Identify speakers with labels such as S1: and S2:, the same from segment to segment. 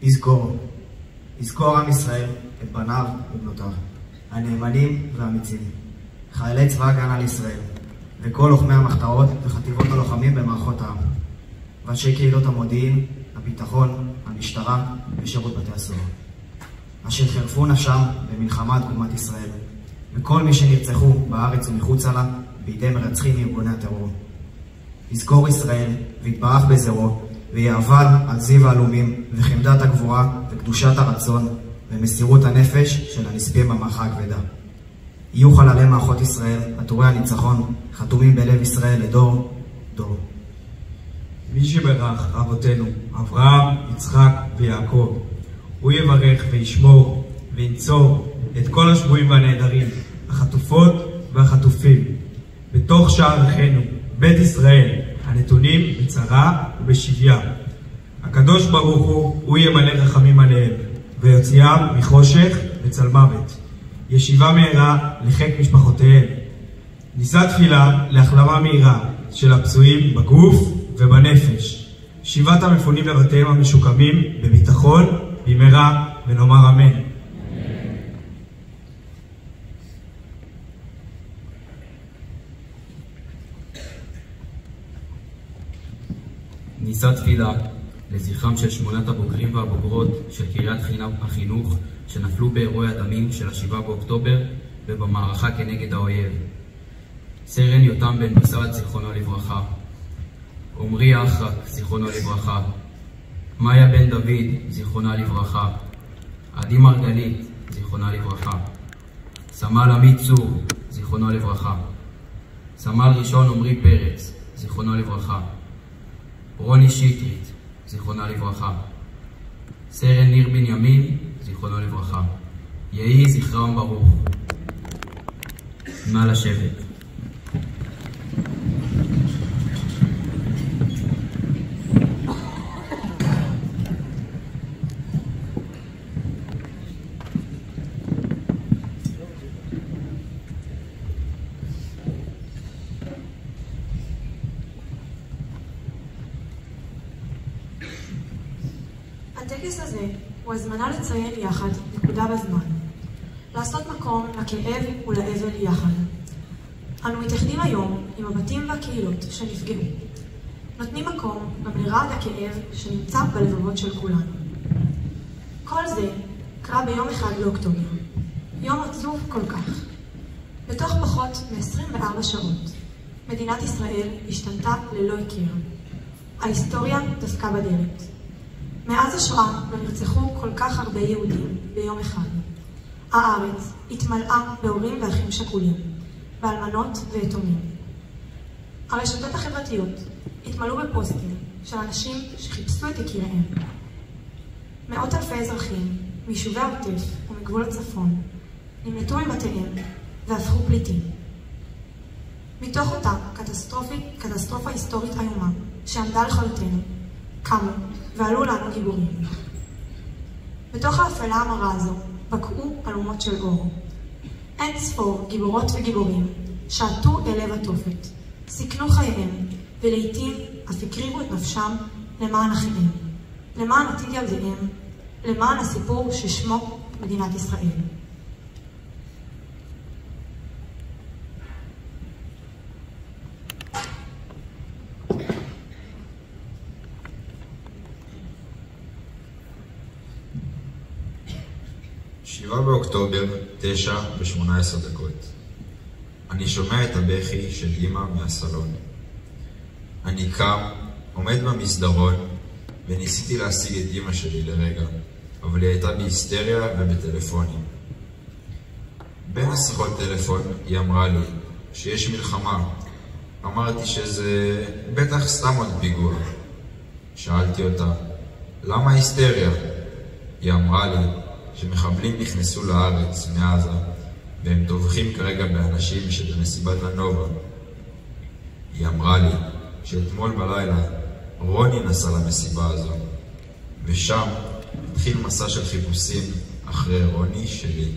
S1: יזכור עם ישראל את בניו ובנותיו, הנאמנים והאמיצים, חיילי צבא הגנה לישראל, וכל לוחמי המחתרות וחטיבות הלוחמים במערכות העם, ואנשי קהילות המודיעין, הביטחון, המשטרה ושירות בתי הסוהר, אשר חירפו נפשם במלחמה על תקומת ישראל, וכל מי שנרצחו בארץ ומחוצה לה בידי מרצחים מארגוני הטרור. יזכור ישראל ויתברך בזרעו, ויעבל על זיו העלומים וחמדת הגבורה וקדושת הרצון ומסירות הנפש של הנספים במערכה הכבדה. יהיו חללי מערכות ישראל, עטורי הניצחון, חתומים בלב ישראל לדור דור.
S2: מי שברך אבותינו, אברהם, יצחק ויעקב, הוא יברך וישמור וינצור את כל השבויים והנעדרים, החטופות והחטופים, בתוך שער אחינו, בית ישראל, הנתונים בצרה ובשביה. הקדוש ברוך הוא ימלא רחמים עליהם, ויוציאם מחושך וצל מוות. ישיבה מהירה לחיק משפחותיהם. נישא תפילה להחלמה מהירה של הפצועים בגוף ובנפש. שיבת המפונים לבתיהם המשוקמים בביטחון במהרה, ונאמר אמן.
S3: נישא תפילה לזכרם של 8 הבוגרים והבוגרות של קריית החינוך שנפלו באירועי הדמים של 7 באוקטובר ובמערכה כנגד האויב. סרן יותם בן בסט, זיכרונו לברכה. עמרי אחרק, זיכרונו לברכה. מאיה בן דוד, זיכרונה לברכה. עדי מרגלית, זיכרונה לברכה. סמל עמית צור, זיכרונו לברכה. סמל ראשון עמרי פרץ, זיכרונו לברכה. רוני שטרית, זיכרונה לברכה. סרן ניר בנימין, זיכרונו לברכה. יהי זכרם ברוך. נא לשבת.
S4: הטקס הזה הוא הזמנה לציין יחד נקודה בזמן, לעשות מקום לכאב ולאבל יחד. אנו מתייחדים היום עם הבתים והקהילות שנפגעו, נותנים מקום גם לרעד הכאב שנמצא בלבבות של כולנו. כל זה קרה ביום 1 לאוקטובר, יום עצוב כל כך. בתוך פחות מ-24 שעות מדינת ישראל השתנתה ללא הכר. ההיסטוריה דפקה בדלת. מאז השואה נרצחו כל כך הרבה יהודים ביום אחד. הארץ התמלאה בהורים ואחים שכולים, באלמנות ויתומים. הרשתות החברתיות התמלאו בפוסטים של אנשים שחיפשו את יקיריהם. מאות אלפי אזרחים מיישובי העוטף ומגבול הצפון נמלטו מבתיהם והפכו פליטים. מתוך אותה קטסטרופה היסטורית איומה שעמדה לכלותנו, קמו ועלו לנו גיבורים. בתוך האפלה המרה הזו בקעו אלומות של אור. אין ספור גיבורות וגיבורים שעטו אל לב התופת, סיכנו חייהם, ולעיתים אף הקריבו את נפשם למען אחיהם, למען עתיד ילדיהם, למען הסיפור ששמו מדינת ישראל.
S5: באוקטובר, 9:18. אני שומע את הבכי של אמא מהסלון. אני קם, עומד במסדרון, וניסיתי להשיג את אמא שלי לרגע, אבל היא הייתה בהיסטריה ובטלפונים. בין השיחות טלפון היא אמרה לי שיש מלחמה. אמרתי שזה בטח סתם עוד פיגוע. שאלתי אותה, למה היסטריה? היא אמרה לי שמחבלים נכנסו לארץ מעזה, והם טובחים כרגע באנשים שבמסיבת הנובה. היא אמרה לי שאתמול בלילה רוני נסע למסיבה הזו, ושם התחיל מסע של חיפושים אחרי רוני שלי.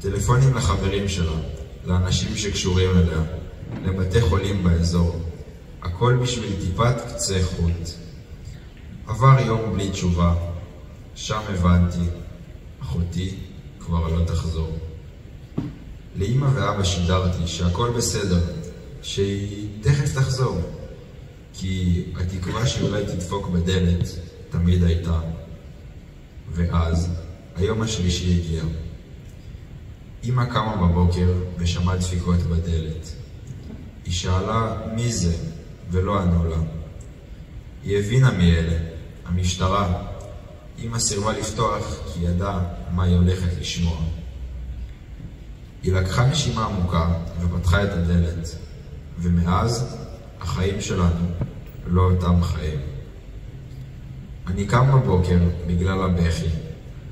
S5: טלפונים לחברים שלה, לאנשים שקשורים אליה, לבתי חולים באזור, הכל בשביל טיפת קצה חוט. עבר יום בלי תשובה, שם הבנתי, אחותי כבר לא תחזור. לאמא ואבא שידרתי שהכל בסדר, שהיא תכף תחזור, כי התקווה שאולי תדפוק בדלת תמיד הייתה. ואז היום השלישי הגיע. אמא קמה בבוקר ושמעה דפיקות בדלת. היא שאלה מי זה ולא ענו לה. היא הבינה מי אלה, המשטרה. אמא סירבה לפתוח כי ידעה מה היא הולכת לשמוע. היא לקחה נשימה עמוקה ופתחה את הדלת, ומאז החיים שלנו לא אותם חיים. אני קם בבוקר בגלל הבכי,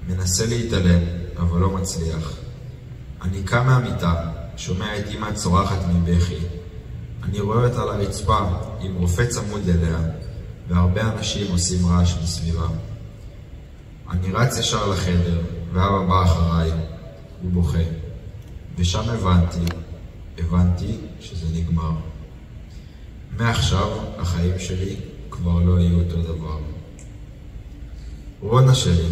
S5: מנסה להתעלם אבל לא מצליח. אני קם מהמיטה, שומע את אמא צורחת מבכי. אני רואה אותה על הרצפה עם רופא צמוד אליה, והרבה אנשים עושים רעש מסביבה. אני רץ ישר לחדר, ואבא בא אחריי, הוא בוכה. ושם הבנתי שזה נגמר. מעכשיו החיים שלי כבר לא יהיו אותו דבר. רונה שלי,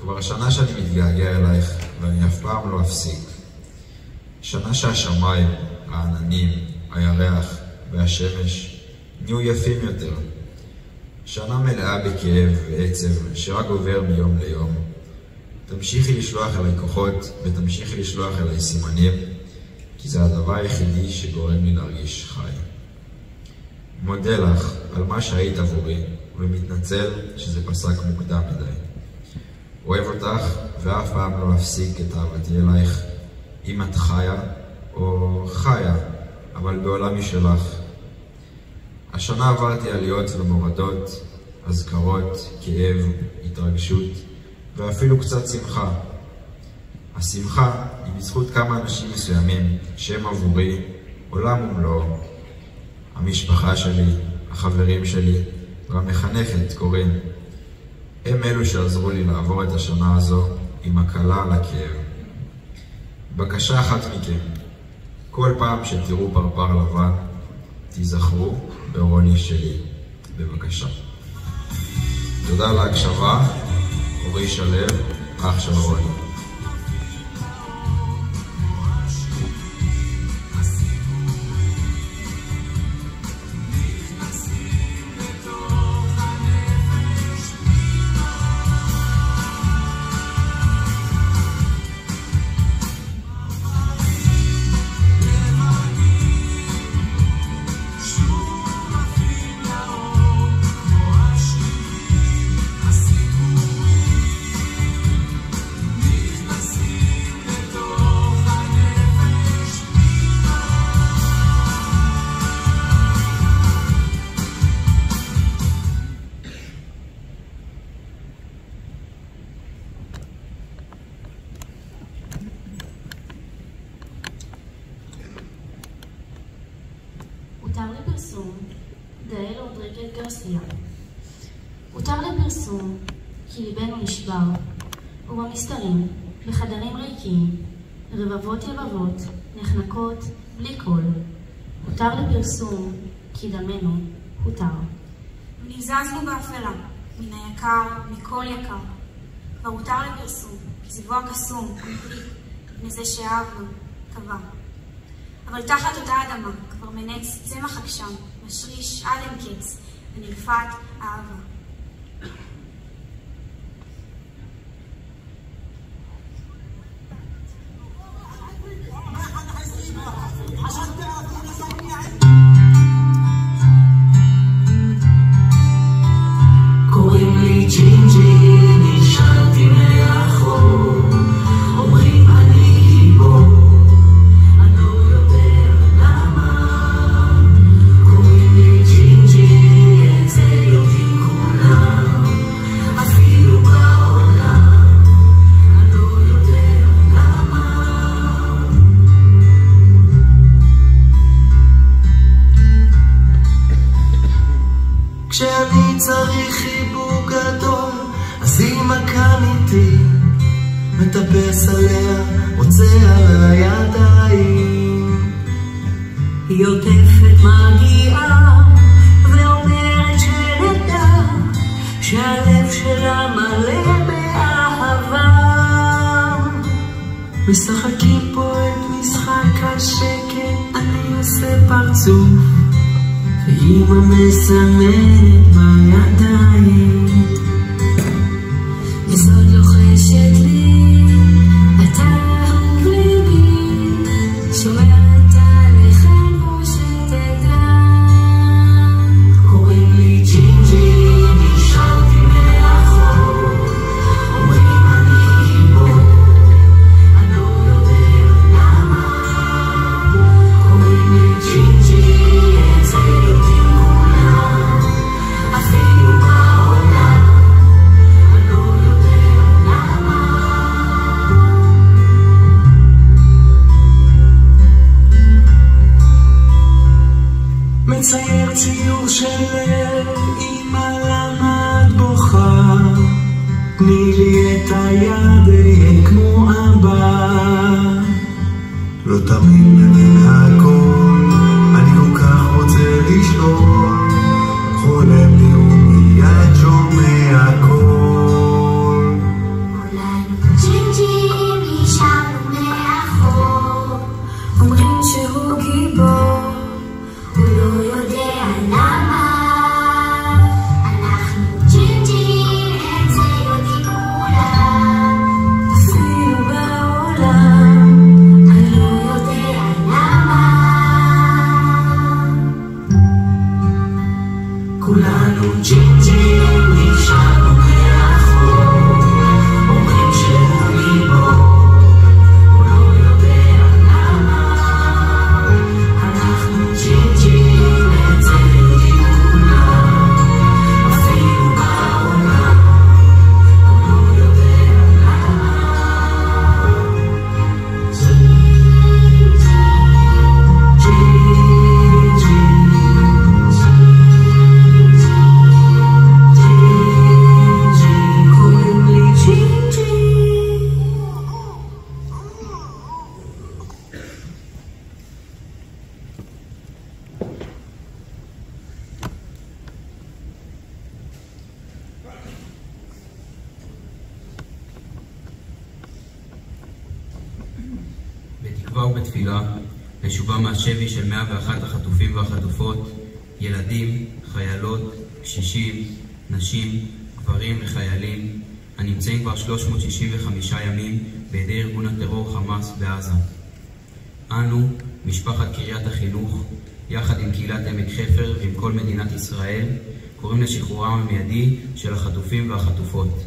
S5: כבר שנה שאני מתגעגע אלייך, ואני אף פעם לא אפסיק. שנה שהשמיים, העננים, הירח והשמש נהיו יפים יותר. שנה מלאה בכאב ועצב שרק עובר מיום ליום. תמשיכי לשלוח אליי כוחות ותמשיכי לשלוח אליי סימנים, כי זה הדבר היחידי שגורם לי להרגיש חי. מודה לך על מה שהיית עבורי ומתנצל שזה פסק מוקדם מדי. אוהב אותך ואף פעם לא אפסיק את אהבתי אלייך, אם את חיה או חיה, אבל בעולם משלך. השנה עברתי עליות ומורדות, אזכרות, כאב, התרגשות ואפילו קצת שמחה. השמחה היא בזכות כמה אנשים מסוימים שהם עבורי עולם ומלואו. המשפחה שלי, החברים שלי והמחנכת קוראים. הם אלו שעזרו לי לעבור את השנה הזו עם הקלה על הכאב. בקשה אחת מכם, כל פעם שתראו פרפר לבן, תיזכרו ברוני שלי. בבקשה. תודה על ההקשבה, אורי שלב, אח של רוני.
S6: הותר לפרסום, דאל רודריגז גרסיה. הותר לפרסום כי ליבנו נשבר, ובמסתרים, בחדרים ריקים, רבבות יבבות, נחנקות, בלי קול. הותר לפרסום כי דמנו הותר.
S4: נזזנו באפלה, מן היקר, מכל יקר. כבר הותר לפרסום, כי זבוע קסום, קומפליט, מזה שאהבנו, קבע. אבל תחת אותה אדמה, כבר מנץ צמח עקשם, משריש עד אין קץ, ונלפת אהבה.
S7: קוראים לי ג'ינג'י, נשארתי מאחור, אומרים אני גיבור. כשאני צריך חיבוק גדול, אז אמא כאן איתי, מטפס עליה, רוצה על הידיים. היא עוטפת מגיעה ואומרת שנדע משחקים פה את משחק השקט, אני עושה פרצוף ואמא מסמנת בידיים, וזאת לוחשת לי אתה אהוב ליבי, שומרת עליך בו שתדע. קוראים לי ג'ינג'י, נשארתי מאחור, אומרים אני גיבור, אני לא יודע למה. קוראים לי ג'ינג'י, את זה יודעים כולם, אפילו בעולם, אני לא יודע למה. מצייר ציור של לב, אמא למה את בוכה? תני לי את היד, אהיה כמו אבא. לא תמיד נבין הכל, אני כל כך רוצה לשלול, חולם לי ומיד שומע הכל.
S6: כולנו ג'ינג'ים נשארנו מאחור, אומרים שהוא גיבור, הוא לא יודע למה. אנחנו ג'ינג'ים, את זה יודעים כולם, אפילו בעולם, אני לא יודע למה.
S7: כולנו ג'ינג'ים נשארנו מאחור, אומרים שהוא גיבור, הוא לא יודע למה. אנחנו ג'ינג'ים, את זה יודעים כולם, אפילו בעולם, הוא לא יודע למה. קוראים לי ג'ינג'י.
S3: בתקווה ובתפילה לשובם מהשבי של 101 החטופים והחטופות, ילדים, חיילות, קשישים, נשים, גברים וחיילים, הנמצאים כבר 365 ימים בידי ארגון הטרור חמאס בעזה. אנו, משפחת קריית החינוך, יחד עם קהילת עמק חפר ועם כל מדינת ישראל, קוראים לשחרורם המיידי של החטופים והחטופות.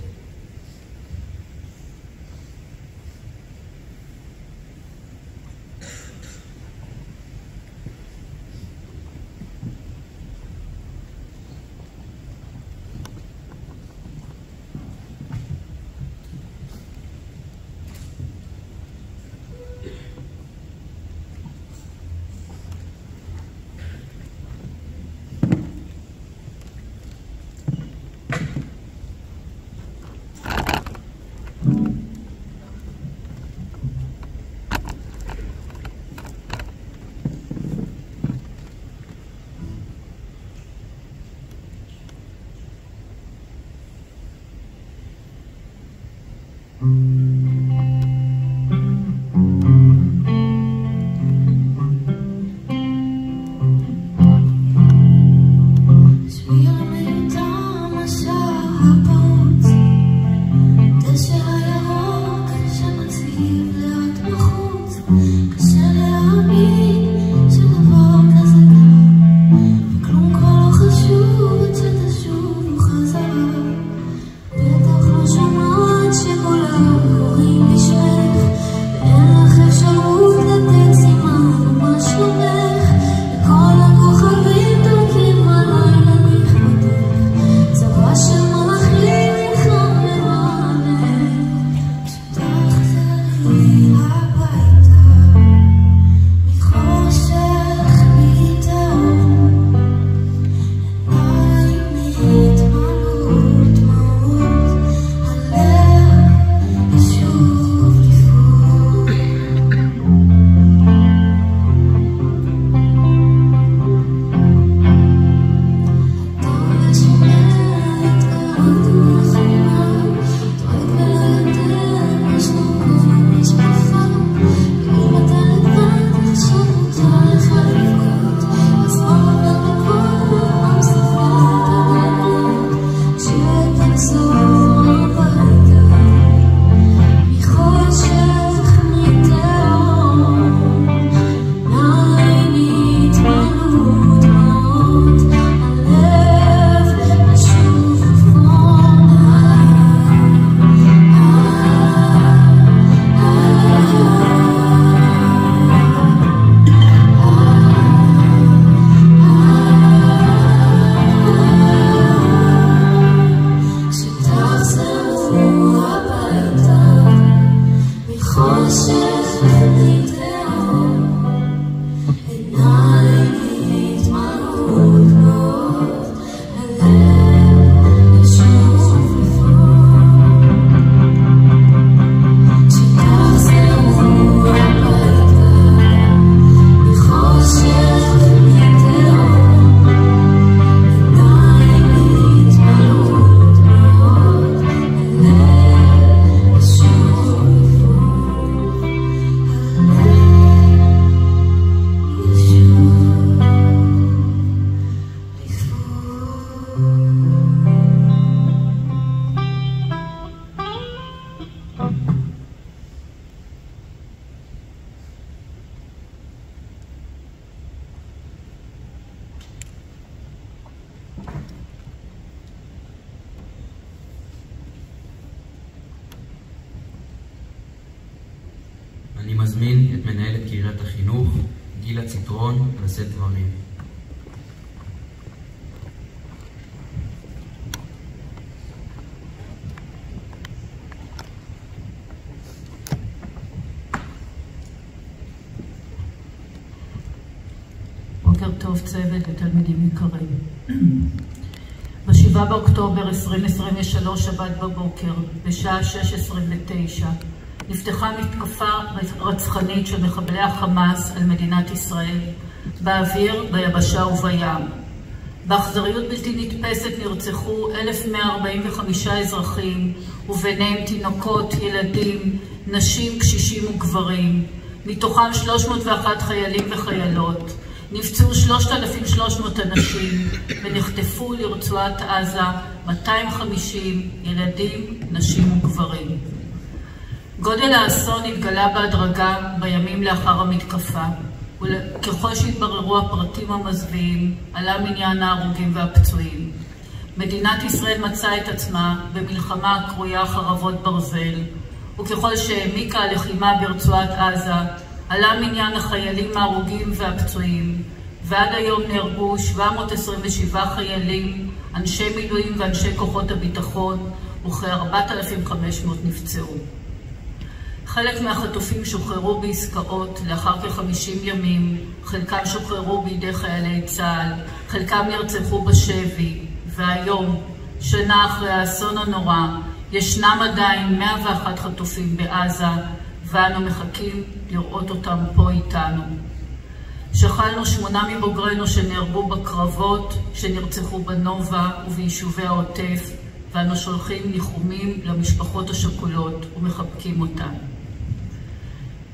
S3: אני מזמין את מנהלת קריית החינוך, גילה ציטרון, לשאת דברים.
S8: בוקר טוב צוות ותלמידים יקרים. ב-7 באוקטובר 2023, שבת בבוקר, בשעה 6:29, נפתחה מתקפה רצחנית של מחבלי החמאס על מדינת ישראל, באוויר, ביבשה ובים. באכזריות בלתי נתפסת נרצחו 1,145 אזרחים, וביניהם תינוקות, ילדים, נשים, קשישים וגברים. מתוכם 301 חיילים וחיילות. נפצעו 3,300 אנשים ונחטפו לרצועת עזה 250 ילדים, נשים וגברים. גודל האסון התגלה בהדרגה בימים לאחר המתקפה, וככל שהתבררו הפרטים המזוויעים, עלה מניין ההרוגים והפצועים. מדינת ישראל מצאה את עצמה במלחמה הקרויה חרבות ברזל, וככל שהעמיקה הלחימה ברצועת עזה, עלה מניין החיילים ההרוגים והפצועים, ועד היום נהרגו 727 חיילים, אנשי מילואים ואנשי כוחות הביטחון, וכ-4,500 נפצעו. חלק מהחטופים שוחררו בעסקאות לאחר כ-50 ימים, חלקם שוחררו בידי חיילי צה"ל, חלקם נרצחו בשבי, והיום, שנה אחרי האסון הנורא, ישנם עדיין 101 חטופים בעזה, ואנו מחכים לראות אותם פה איתנו. שכלנו 8 מבוגרינו שנהרגו בקרבות, שנרצחו בנובה וביישובי העוטף, ואנו שולחים ניחומים למשפחות השכולות ומחבקים אותן.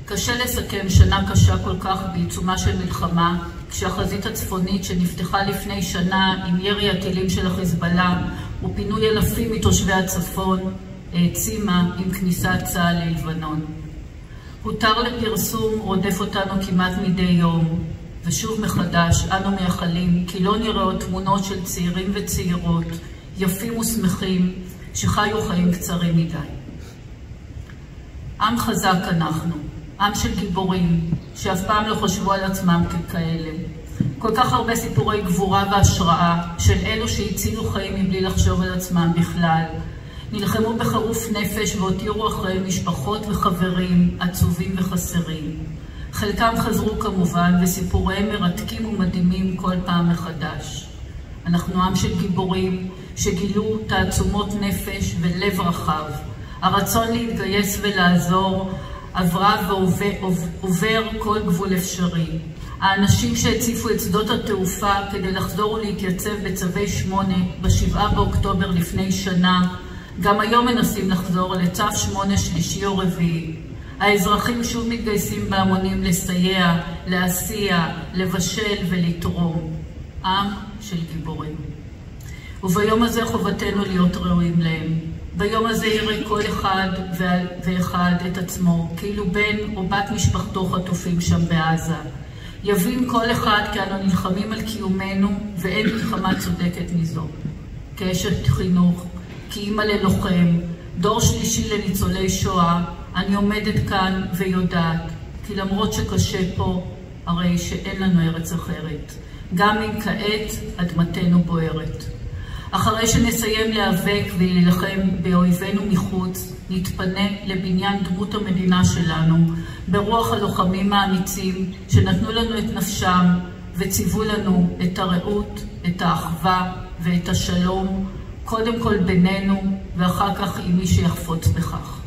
S8: קשה לסכם שנה קשה כל כך בעיצומה של מלחמה, כשהחזית הצפונית שנפתחה לפני שנה עם ירי הטילים של החיזבאללה ופינוי אלפים מתושבי הצפון, העצימה עם כניסת צה"ל ללבנון. הותר לפרסום רודף אותנו כמעט מדי יום, ושוב מחדש אנו מייחלים כי לא נראה עוד תמונות של צעירים וצעירות, יפים ושמחים, שחיו חיים קצרים מדי. עם חזק אנחנו, עם של גיבורים, שאף פעם לא חשבו על עצמם ככאלה. כל כך הרבה סיפורי גבורה והשראה של אלו שהצילו חיים מבלי לחשוב על עצמם בכלל, נלחמו בחירוף נפש והותירו אחריהם משפחות וחברים עצובים וחסרים. חלקם חזרו כמובן, וסיפוריהם מרתקים ומדהימים כל פעם מחדש. אנחנו עם של גיבורים שגילו תעצומות נפש ולב רחב. הרצון להתגייס ולעזור עברה ועובר כל גבול אפשרי. האנשים שהציפו את שדות התעופה כדי לחזור ולהתייצב בצווי 8 ב-7 באוקטובר לפני שנה, גם היום מנסים לחזור לצו 8 שלישי או רביעי. האזרחים שוב מתגייסים בהמונים לסייע, להסיע, לבשל ולתרום. עם של גיבורים. וביום הזה חובתנו להיות ראויים להם. ביום הזה יראה כל אחד ואחד את עצמו, כאילו בן או בת משפחתו חטופים שם בעזה. יבין כל אחד כי אנו נלחמים על קיומנו, ואין מלחמה צודקת מזו. כאשת חינוך, כאימא ללוחם, דור שלישי לניצולי שואה, אני עומדת כאן ויודעת, כי למרות שקשה פה, הרי שאין לנו ארץ אחרת. גם אם כעת אדמתנו בוערת. אחרי שנסיים להיאבק ולהילחם באויבינו מחוץ, נתפנה לבניין דמות המדינה שלנו, ברוח הלוחמים האמיצים שנתנו לנו את נפשם וציוו לנו את הרעות, את האחווה ואת השלום, קודם כל בינינו ואחר כך עם מי שיחפוץ בכך.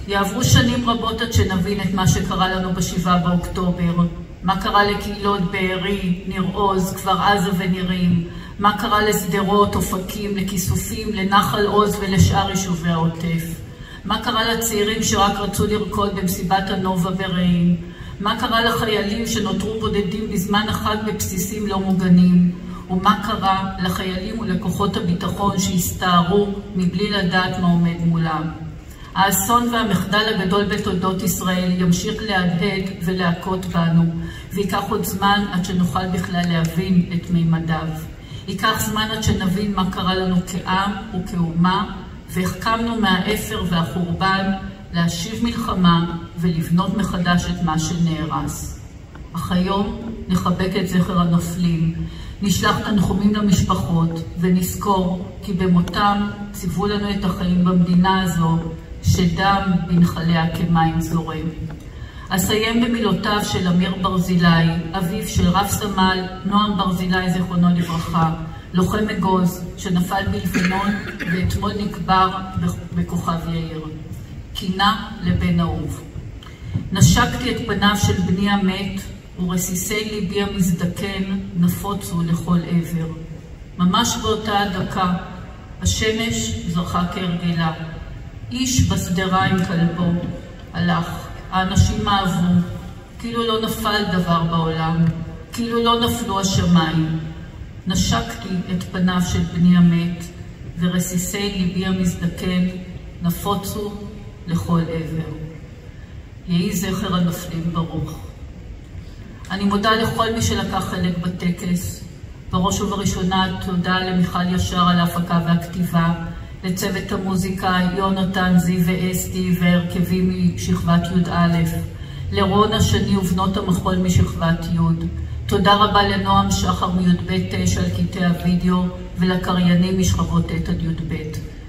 S8: יעברו שנים רבות עד שנבין את מה שקרה לנו ב-7 באוקטובר, מה קרה לקהילות בארי, ניר עוז, כפר עזה ונירים, מה קרה לשדרות, אופקים, לכיסופים, לנחל עוז ולשאר יישובי העוטף, מה קרה לצעירים שרק רצו לרקוד במסיבת הנובה ברעים, מה קרה לחיילים שנותרו בודדים בזמן החג בבסיסים לא מוגנים, ומה קרה לחיילים ולכוחות הביטחון שהסתערו מבלי לדעת מה עומד מולם. האסון והמחדל הגדול בתולדות ישראל ימשיך להדהד ולהכות בנו, ויקח עוד זמן עד שנוכל בכלל להבין את מימדיו. ייקח זמן עד שנבין מה קרה לנו כעם וכאומה, והחכמנו מהאפר והחורבן להשיב מלחמה ולבנות מחדש את מה שנהרס. אך היום נחבק את זכר הנופלים, נשלח תנחומים למשפחות ונזכור כי במותם ציוו לנו את החיים במדינה הזו שדם בנחליה כמים זורם. אסיים במילותיו של אמיר ברזילי, אביו של רב סמל נועם ברזילי זיכרונו לברכה, לוחם אגוז שנפל בלבנון ואתמול נקבר בכוכב יאיר. קינה לבן אהוב. נשקתי את פניו של בני המת ורסיסי ליבי המזדקן נפוצו לכל עבר. ממש באותה הדקה השמש זרחה כהרגלה. איש בשדרה עם כלבו הלך. האנשים אהבו, כאילו לא נפל דבר בעולם, כאילו לא נפלו השמיים. נשקתי את פניו של בני המת, ורסיסי ליבי המזדקן נפוצו לכל עבר. יהי זכר הנופלים ברוך. אני מודה לכל מי שלקח חלק בטקס. בראש ובראשונה תודה למיכל ישר על ההפקה והכתיבה, לצוות המוזיקה, יונתן, זי ואסתי והרכבים משכבת י"א, לרונה שני ובנות המחול משכבת י'. תודה רבה לנועם שחר מי"ב 9 על קטעי הוידאו ולקריינים משכבות ט' עד י"ב.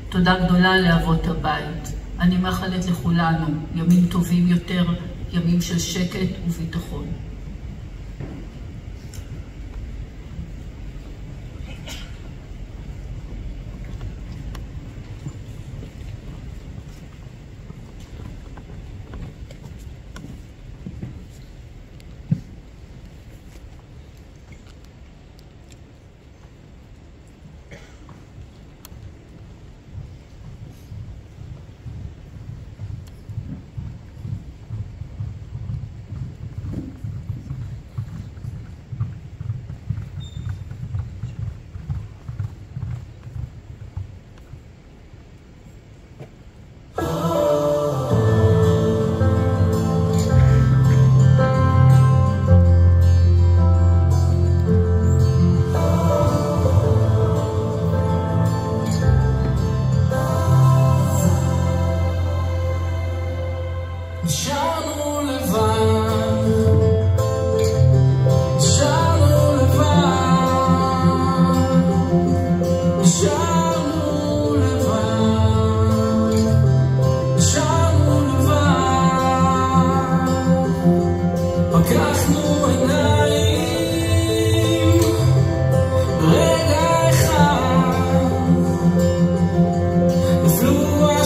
S8: תודה גדולה לאבות הבית. אני מאחלת לכולנו ימים טובים יותר, ימים של שקט וביטחון.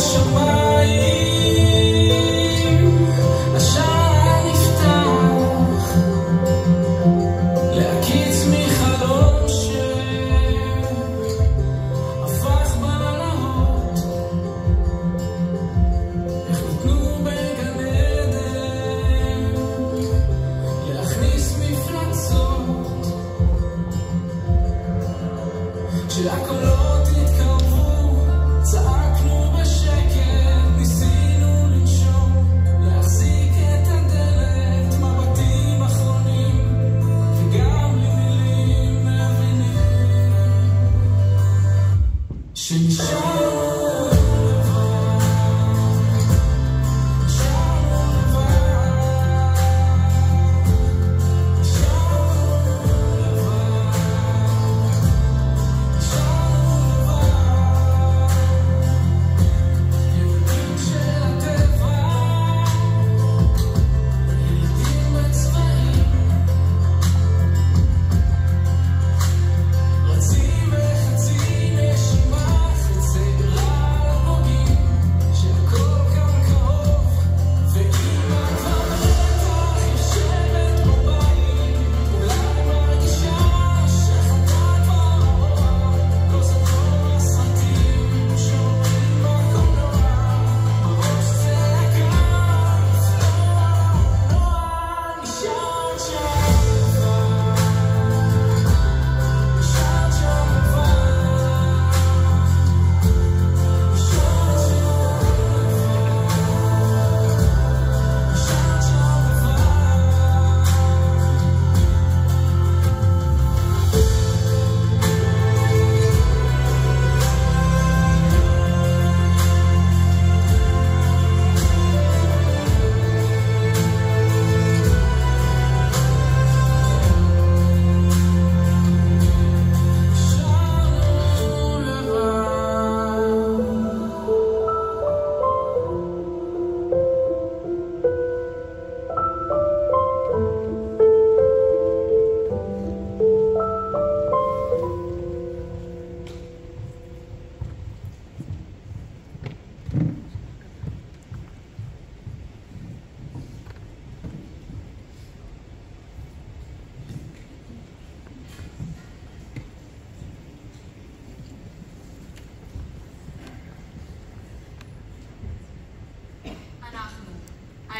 S7: השמיים, השמיים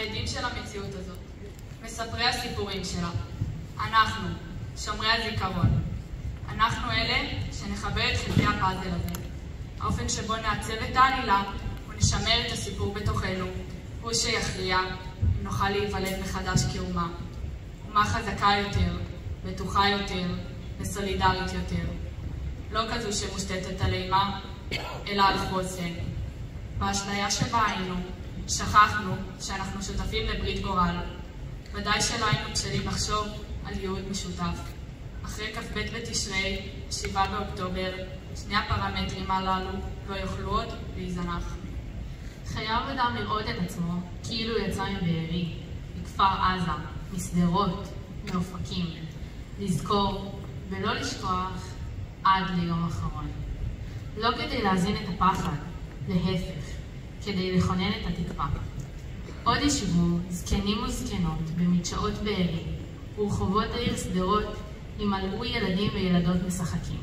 S9: העדים של המציאות הזאת, מספרי הסיפורים שלה. אנחנו, שומרי הזיכרון. אנחנו אלה שנחבר את חלקי הפאזל הזה. האופן שבו נעצב את העלילה ונשמר את הסיפור בתוכנו, הוא שיכריע אם נוכל להיוולד מחדש כאומה. אומה חזקה יותר, בטוחה יותר וסולידרית יותר. לא כזו שמושתתת על אימה, אלא על חוסן. באשליה שבה היינו, שכחנו שאנחנו שותפים לברית גורל. ודאי שלא היינו בשלים לחשוב על ייעוד משותף. אחרי כ"ב בתשרי, 7 באוקטובר, שני הפרמטרים הללו לא יוכלו עוד להיזנח.
S8: חייב אדם לראות את עצמו כאילו יצא מבארי, מכפר עזה, משדרות, מאופקים. לזכור ולא לשכוח עד ליום אחרון. לא כדי להזין את הפחד, להפך, כדי לכונן את התקווה. עוד ישבו זקנים וזקנות במדשאות בארי, ורחובות העיר שדרות ימלאו ילדים וילדות משחקים.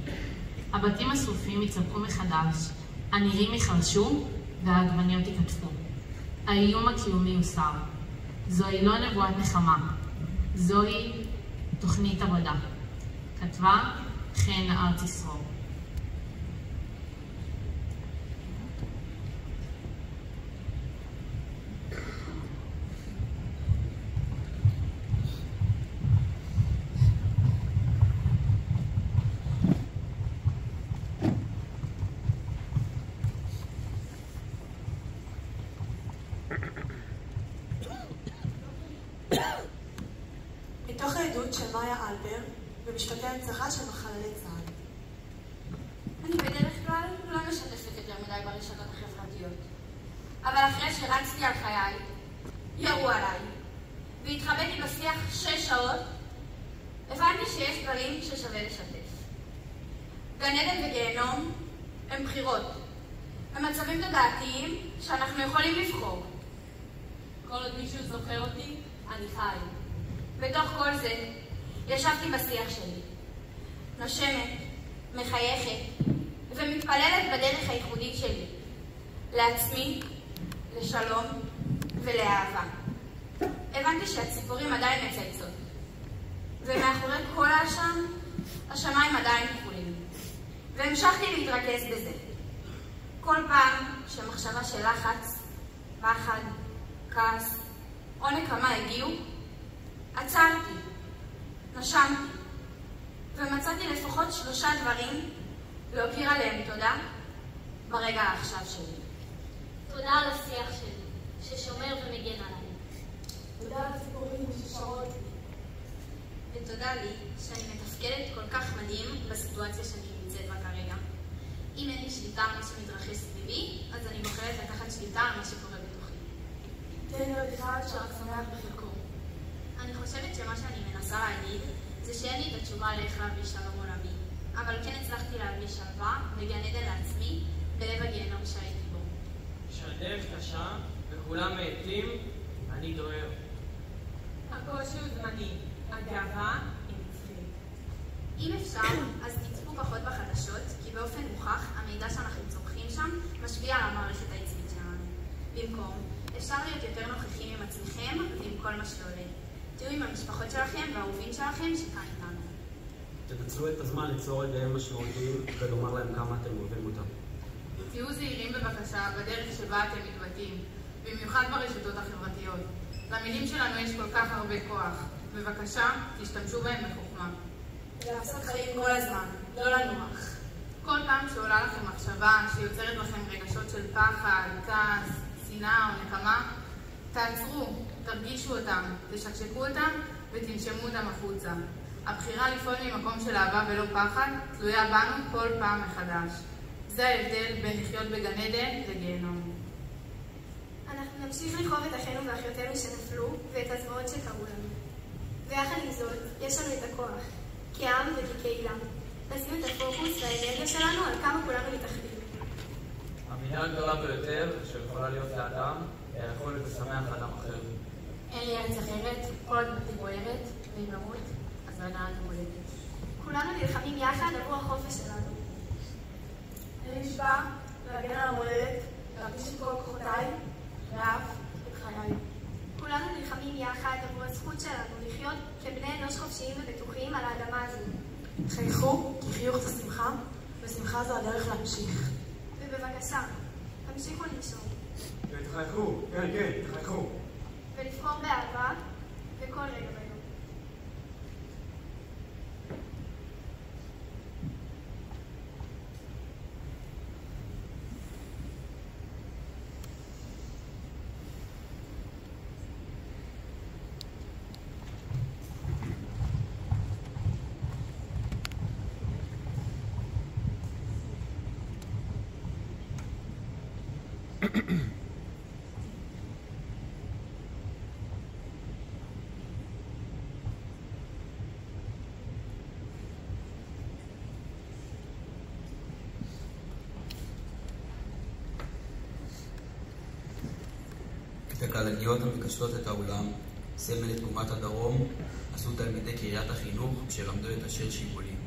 S8: הבתים השרופים יצבקו מחדש, הנירים יחרשו והעגבניות יקטפו. האיום הקיומי יוסר. זוהי לא נבואת נחמה, זוהי תוכנית עבודה. כתבה חן ארציסרור.
S4: מתוך העדות של מאיה אלבר במשפטי ההנצחה של חללי צה"ל.
S6: אני בדרך כלל לא משתפת יותר מדי ברשתות החברתיות. אבל אחרי שרצתי על חיי, ירו עליי, והתחבאתי בשיח 6 שעות, הבנתי שיש דברים ששווה לשתף. גן עדן וגיהנום הם בחירות. הם מצבים תודעתיים שאנחנו יכולים לבחור.
S9: כל עוד מישהו זוכר אותי,
S6: אני חי. בתוך כל זה, ישבתי בשיח שלי. נושמת, מחייכת, ומתפללת בדרך הייחודית שלי. לעצמי, לשלום ולאהבה. הבנתי שהציפורים עדיין מצייצות. ומאחורי כל העשן, השמיים עדיין כחולים. והמשכתי להתרכז בזה. כל פעם שמחשבה של לחץ, פחד, כעס או נקמה הגיעו, עצרתי, נשמתי, ומצאתי לפחות 3 דברים להוקיר עליהם תודה ברגע העכשיו שלי.
S10: תודה על השיח שלי, ששומר ומגן עליי.
S4: תודה על הסיפורים ששרות לי.
S6: ותודה לי שאני מתפקדת כל כך מדהים בסיטואציה שאני נמצאת בה כרגע. אם אין לי שליטה על מה שמתרחש סביבי, אז אני בוחרת לקחת שליטה על מה שקורה בתוכי.
S4: תן לי עוד אחד שרק שמח בחלקו.
S6: אני חושבת שמה שאני מנסה להגיד זה שאין לי את התשובה לאיך להביא שלום עולמי, אבל כן הצלחתי להביא שלווה וגן עדן לעצמי בלב הגיהנום שהייתי בו.
S11: שהדרך קשה וכולם מעטים, אני דוהר.
S9: הקושי הוא זמני, הגאווה היא נצחית.
S6: אם אפשר, אז תצפו פחות בחדשות, כי באופן מוכח המידע שאנחנו צורכים שם משפיע על המערכת העצמית שלנו. במקום, אפשר להיות יותר נוכחים עם עצמכם ועם כל מה שעולה. תהיו עם המשפחות שלכם והאהובים שלכם שכאן איתנו.
S11: תנצלו את הזמן ליצור רגעים משמעותיים ולומר להם כמה אתם אוהבים אותם.
S9: תהיו זהירים בבקשה בדרך שבה אתם מתבטאים, במיוחד ברשתות החברתיות. למילים שלנו יש כל כך הרבה כוח. בבקשה, תשתמשו בהם בחוכמה.
S4: לעשות חיים כל הזמן, לא לנוח.
S9: כל פעם שעולה לכם מחשבה שיוצרת לכם רגשות של פחד, כעס, שנאה או נקמה, תעצרו, תרגישו אותם, תשקשקו אותם ותנשמו אותם החוצה. הבחירה לפעול ממקום של אהבה ולא פחד תלויה בנו כל פעם מחדש. זה ההבדל בין לחיות בגן עדן לגיהנום.
S12: אנחנו נמשיך לחוב את אחינו ואחיותינו שנפלו ואת הזוועות שקרו לנו. ויחד עם זאת, יש לנו את הכוח, כעם וכקהילה, לשים את הפוקוס והאנרגיה שלנו על כמה כולנו מתאחדים.
S11: המידה הגדולה ביותר שיכולה להיות לאדם היא היכולת לשמח אדם אחר.
S9: אין לי ארץ אחרת, כל עוד היא בוערת, ואם למות, אז הנעת המולדת.
S12: כולנו נלחמים יחד עבור החופש שלנו.
S4: אני נשבע להגן על המולדת, להרגיש את כל כוחותיי, ואף את חיי.
S12: כולנו יחד עבור הזכות שלנו לחיות כבני אנוש חופשיים ובטוחים על האדמה הזו.
S4: חייכו, כי חיוך זה שמחה, ושמחה זו הדרך להמשיך.
S12: ובבקשה, תמשיכו לנשום.
S2: ותחייכו, כן, תחייכו.
S12: ולבחור באהבה בכל רגע ביום.
S3: את הכלניות המקשטות את האולם, סמל לתקומת הדרום, עשו תלמידי קריית החינוך שלמדו את השיר שיבולים.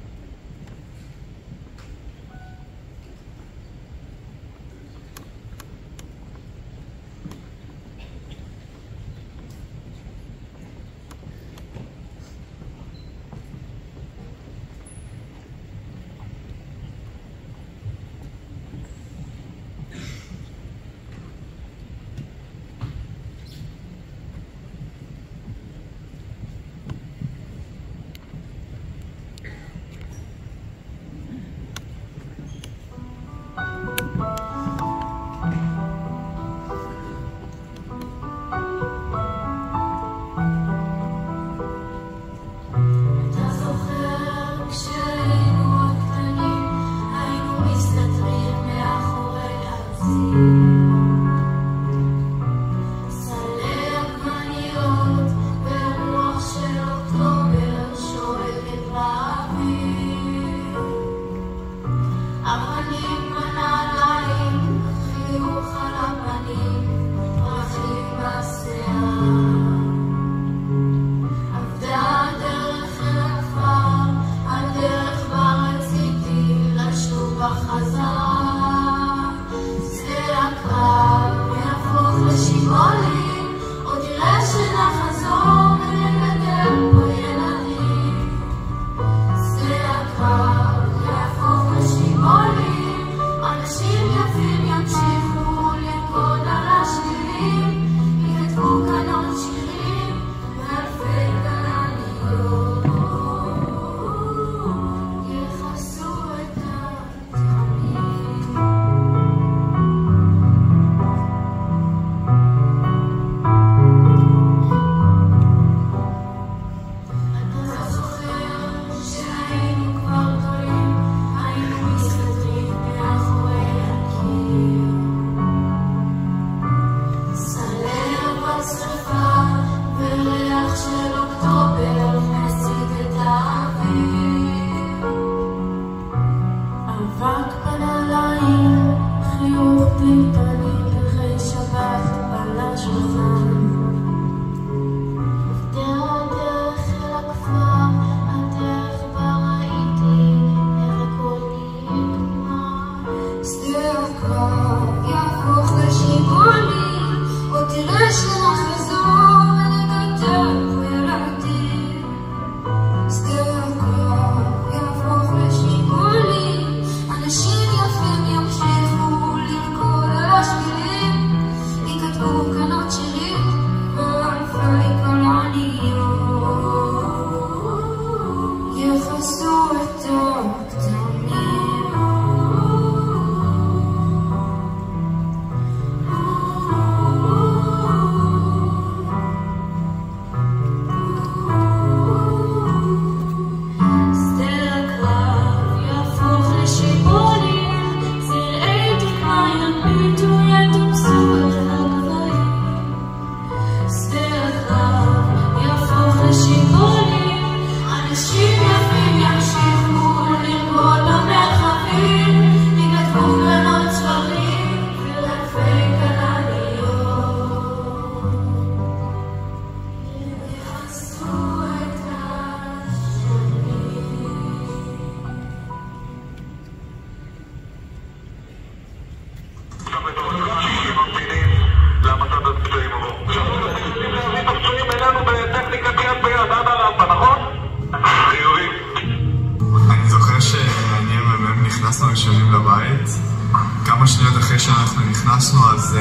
S13: כשאנחנו נכנסנו אז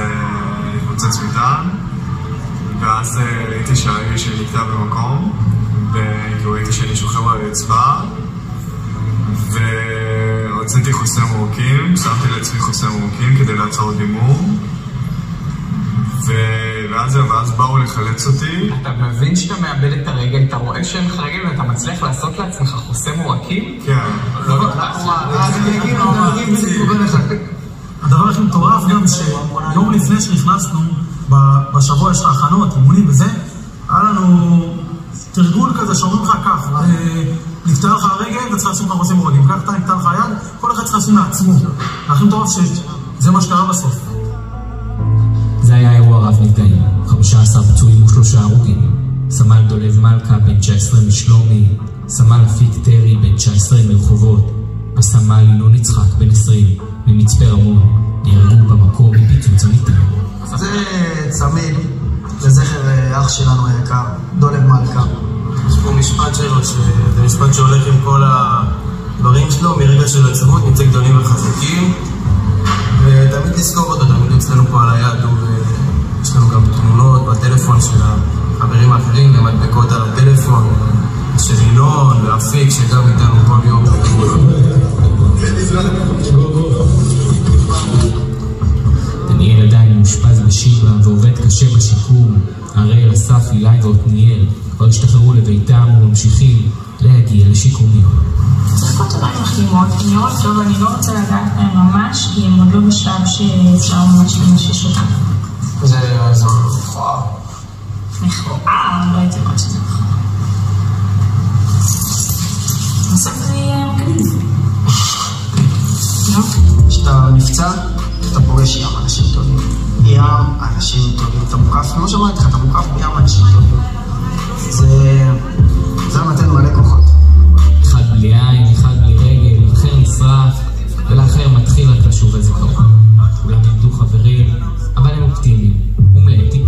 S13: התפוצץ מטען, ואז ראיתי שהאיש שלי נקטע במקום, וכאילו ראיתי שאני שוכב על הרצפה, ורציתי חוסם עורקים, שמתי לעצמי חוסם עורקים כדי לעצור דימום, ואז באו לחלץ אותי.
S14: אתה מבין שאתה מאבד את הרגל, אתה רואה שאין לך רגל ואתה מצליח לעשות לעצמך חוסם עורקים?
S13: כן.
S15: הדבר הכי מטורף גם שיום לפני שנכנסנו, בשבוע יש לך הכנות, אימונים וזה, היה לנו תרגול כזה שאומרים לך כך, נקטע לך הרגל וצריך לעשות לך חוסם עורקים, כך אתה נקטע לך היד, כל אחד צריך לעשות לעצמו. הכי מטורף שזה מה שקרה בסוף.
S16: זה היה אירוע רב נפגעים, 15 פצועים ו3 הרוגים. סמל דולב מלכה, בן 19 משלומי, סמל אפיק טרי, בן 19 מרחובות, וסמל ינון יצחק, בן 20, ממצפה רמון, נהרגו במקום מפיצוץ המטען.
S1: זה צמיד לזכר אח שלנו היקר, דולב מלכה.
S17: יש פה משפט שלו, זה משפט שהולך עם כל הדברים שלו, מרגע של עצמות, נצא גדולים וחזקים. ותמיד תזכור אותו, תמיד אצלנו פה על היד, יש לנו גם תמונות בטלפון של החברים האחרים, ומדבקות על הטלפון של ינון ואפיק שגם איתנו כל יום.
S16: דניאל עדיין מאושפז בשיבא ועובד קשה בשיקום. הראל, אסף, אילי ועותניאל כבר השתחררו לביתם וממשיכים להגיע לשיקומים.
S18: צחקות עדיין מחלימות, הן נראות טוב, אני לא רוצה לדעת בהן ממש, כי הן עוד לא בשלב שאפשר ממש למשש אותן.
S17: זה מכוער.
S18: מכוער? לא הייתי אומרת שזה מכוער. בסוף זה יהיה מגניב.
S1: כשאתה נפצע, אתה פוגש ים אנשים טובים. ים אנשים טובים. אתה מוקף, כמו שאמרתי לך, אתה מוקף בים אנשים טובים. זה נותן מלא כוחות.
S16: אחד בלי עין, אחד בלי רגל, אחר נשרף, ולאחר מתחיל רק לשוב איזה קרוב. כולם איבדו חברים, אבל הם אופטימיים, ומלאתי.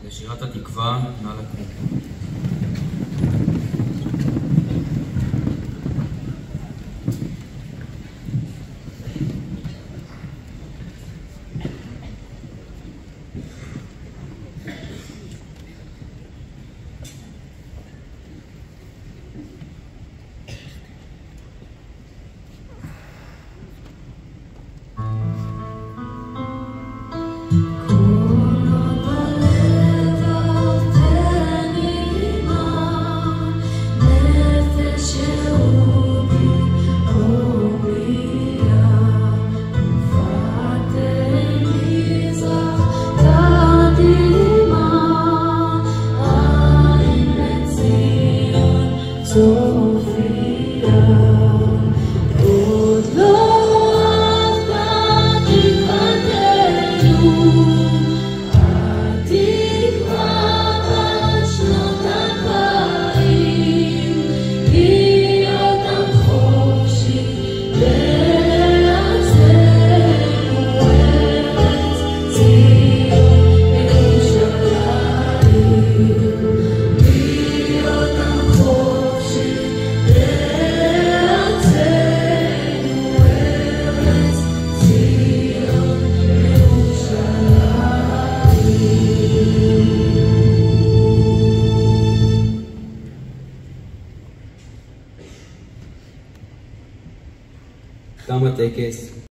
S3: לשירת התקווה, נא לקום. תם הטקס,